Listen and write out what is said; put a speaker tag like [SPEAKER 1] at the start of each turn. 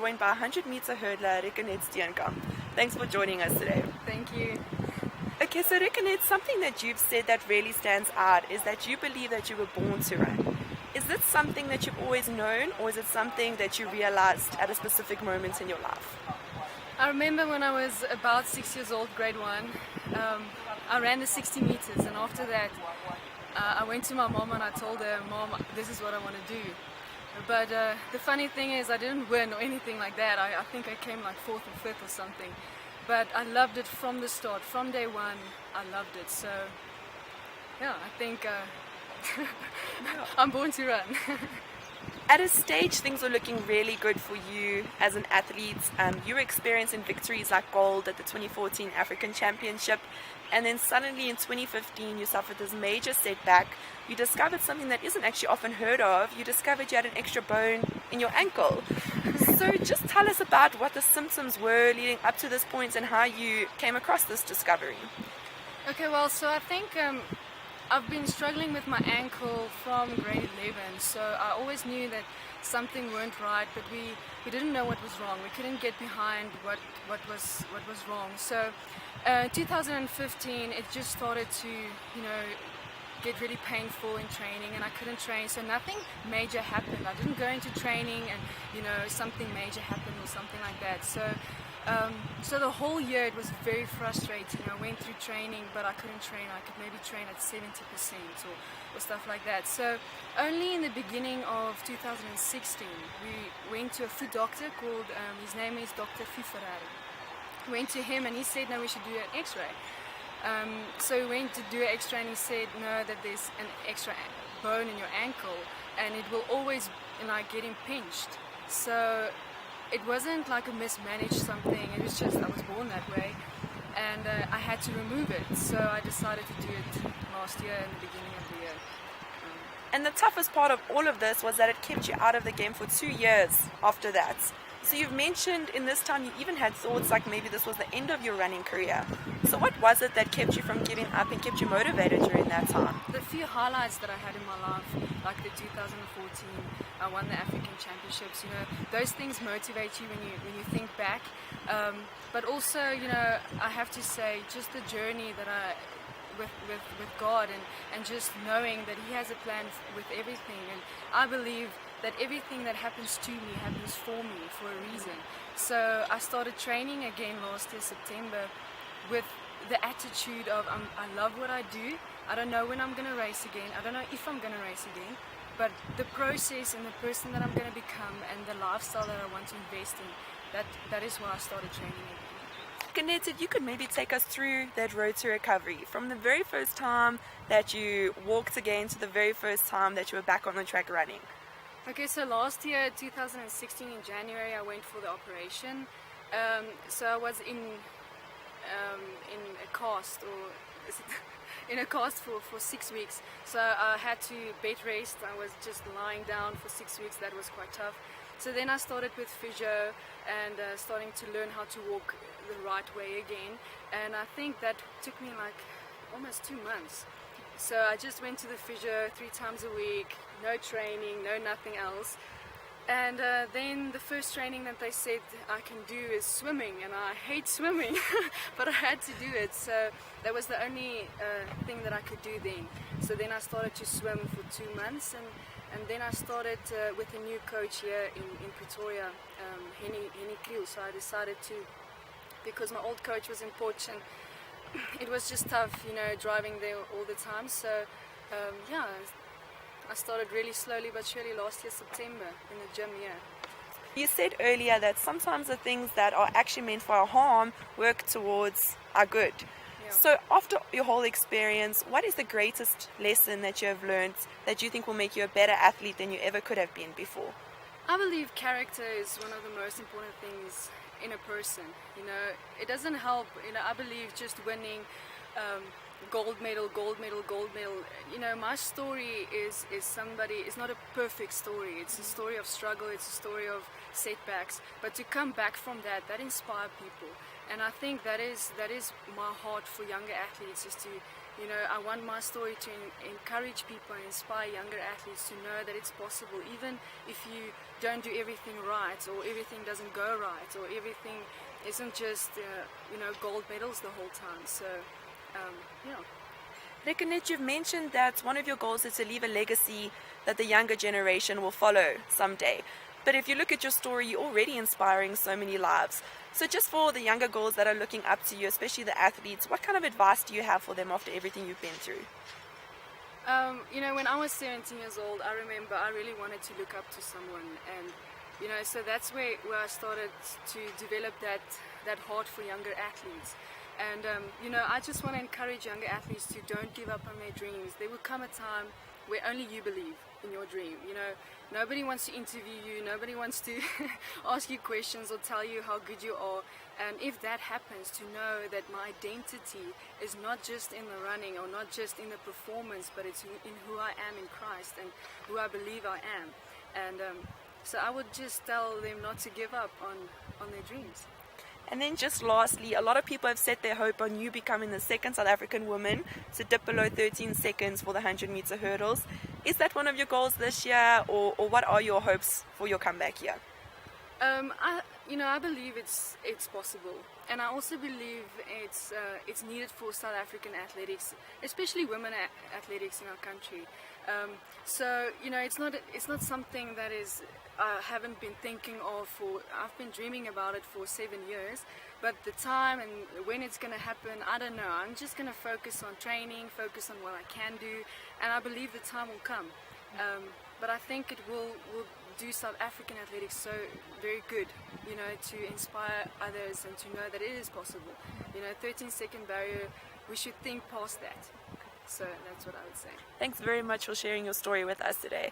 [SPEAKER 1] joined by 100-meter hurdler Rikenette Steenkamp. Thanks for joining us today.
[SPEAKER 2] Thank you.
[SPEAKER 1] Okay, so Rikenette, something that you've said that really stands out is that you believe that you were born to run. Is this something that you've always known, or is it something that you realized at a specific moment in your life?
[SPEAKER 2] I remember when I was about 6 years old, grade 1, I ran the 60 meters, and after that I went to my mom and I told her, "Mom, this is what I want to do." But the funny thing is I didn't win or anything like that. I think I came like 4th or 5th or something. But I loved it from the start, from day one. I loved it. So yeah, I think I'm born to run.
[SPEAKER 1] At a stage, things were looking really good for you as an athlete. You were experiencing victories like gold at the 2014 African Championship, and then suddenly in 2015 you suffered this major setback. You discovered something that isn't actually often heard of. You discovered you had an extra bone in your ankle. So just tell us about what the symptoms were leading up to this point and how you came across this discovery.
[SPEAKER 2] Okay, well, so I think I've been struggling with my ankle from grade 11, so I always knew that something weren't right, but we didn't know what was wrong. We couldn't get behind what was wrong. So 2015 it just started to get really painful in training, and I couldn't train, so nothing major happened. I didn't go into training and something major happened or something like that. So the whole year it was very frustrating. I went through training, but I couldn't train. I could maybe train at 70% or stuff like that. So only in the beginning of 2016 we went to a foot doctor called, his name is Dr. Fiferari. Went to him and he said, no, we should do an x-ray. So we went to do an x-ray and he said, no, that there's an extra bone in your ankle and it will always get impinged. So it wasn't like a mismanaged something, it was just I was born that way, and I had to remove it. So I decided to do it last year in the beginning of the year.
[SPEAKER 1] And the toughest part of all of this was that it kept you out of the game for 2 years after that. So you've mentioned in this time you even had thoughts like maybe this was the end of your running career. So what was it that kept you from giving up and kept you motivated during that time?
[SPEAKER 2] The few highlights that I had in my life, like the 2014, I won the African Championships, those things motivate you when you think back. But also, I have to say, just the journey that with God and just knowing that He has a plan with everything, and I believe that everything that happens to me happens for me for a reason. So I started training again last year, September, with the attitude of I love what I do. I don't know when I'm going to race again. I don't know if I'm going to race again. But the process and the person that I'm going to become and the lifestyle that I want to invest in, that is why I started training again.
[SPEAKER 1] Rikenette, you could maybe take us through that road to recovery from the very first time that you walked again to the very first time that you were back on the track running.
[SPEAKER 2] Okay, so last year, 2016 in January, I went for the operation. So I was in a cast, in a cast for 6 weeks. So I had to bed rest. I was just lying down for 6 weeks. That was quite tough. So then I started with physio and starting to learn how to walk the right way again. And I think that took me like almost 2 months. So I just went to the physio 3 times a week, no training, no nothing else. And then the first training that they said I can do is swimming, and I hate swimming, but I had to do it. So that was the only thing that I could do then. So then I started to swim for 2 months, and then I started with a new coach here in Pretoria, Henny Kriel. So I decided to, because my old coach was in Potch, and it was just tough, driving there all the time. So yeah, I started really slowly but surely last year, September, in the gym here.
[SPEAKER 1] You said earlier that sometimes the things that are actually meant for our harm work towards our good.
[SPEAKER 2] Yeah.
[SPEAKER 1] So after your whole experience, what is the greatest lesson that you have learned that you think will make you a better athlete than you ever could have been before?
[SPEAKER 2] I believe character is one of the most important things in a person. It doesn't help. I believe just winning gold medal. My story is not a perfect story. It's a story of struggle. It's a story of setbacks. But to come back from that inspires people. And I think that is my heart for younger athletes, is to You know, I want my story to encourage people and inspire younger athletes to know that it's possible, even if you don't do everything right, or everything doesn't go right, or everything isn't just, you know, gold medals the whole time. So, yeah.
[SPEAKER 1] Rikenette, you've mentioned that one of your goals is to leave a legacy that the younger generation will follow someday. But if you look at your story, you're already inspiring so many lives. So just for the younger girls that are looking up to you, especially the athletes, what kind of advice do you have for them after everything you've been through?
[SPEAKER 2] You know, when I was 17 years old, I remember I really wanted to look up to someone, and you know, so that's where I started to develop that heart for younger athletes. And you know, I just want to encourage younger athletes to don't give up on their dreams. There will come a time where only you believe in your dream. You know, nobody wants to interview you, nobody wants to ask you questions or tell you how good you are. And if that happens, to know that my identity is not just in the running or not just in the performance, but it's in who I am in Christ and who I believe I am. And so I would just tell them not to give up on their dreams.
[SPEAKER 1] And then just lastly, a lot of people have set their hope on you becoming the second South African woman to dip below 13 seconds for the 100-meter hurdles. Is that one of your goals this year, or what are your hopes for your comeback here?
[SPEAKER 2] I believe it's possible, and I also believe it's needed for South African athletics, especially women athletics in our country. So you know, it's not something that is I haven't been thinking of for. I've been dreaming about it for 7 years, but the time and when it's going to happen, I don't know. I'm just going to focus on training, focus on what I can do, and I believe the time will come. But I think it will do South African athletics so very good, you know, to inspire others and to know that it is possible. You know, 13-second barrier, we should think past that. So that's what I would say.
[SPEAKER 1] Thanks very much for sharing your story with us today.